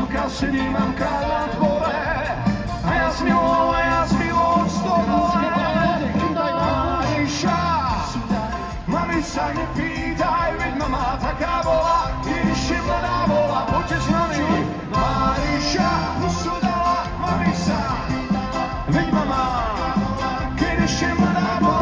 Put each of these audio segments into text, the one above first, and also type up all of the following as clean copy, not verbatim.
Julka sedí mamka na dvore a ja s ňou v stole. Mariša, mami sa nepýtaj, veď mama taká bola, keď ešte mladá bola, poďte s nami. Mariša, pusu dala, mami sa, veď mama, keď ešte mladá bola.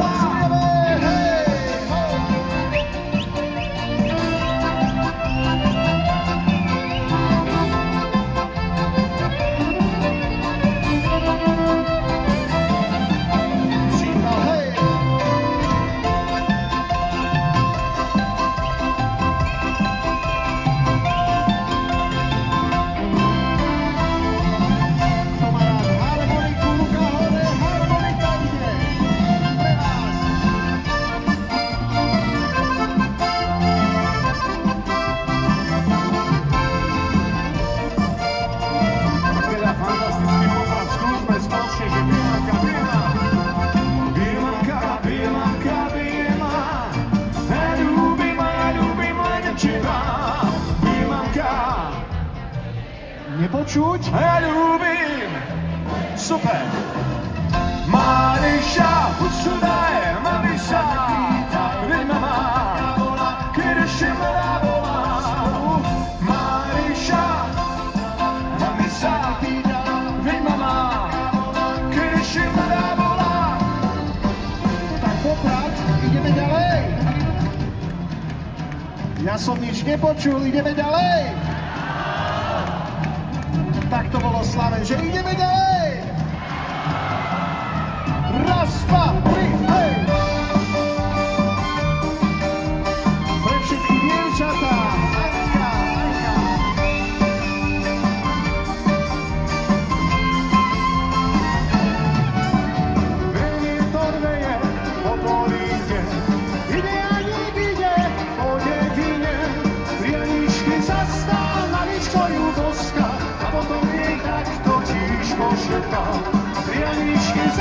Nepočuť? Ja ľúbim. Super. Mariša, pusu daj, mami sa nepýtaj, veď mama, keď ešte mladá bola. Mariša, mami sa nepýtaj, veď mama, keď ešte mladá bola. Tak Poprad, ideme ďalej. Ja som nič nepočul, ideme ďalej. Tak to bolo slavé, že ideme ďalej! Raz, dva, tri, hej! Pre všetky dievčatá, Anka. Vietor veje po políke, ide a ide po dedine, pri Aničke zastál, Aničko ju boská, potom jej takto tiško šeptá.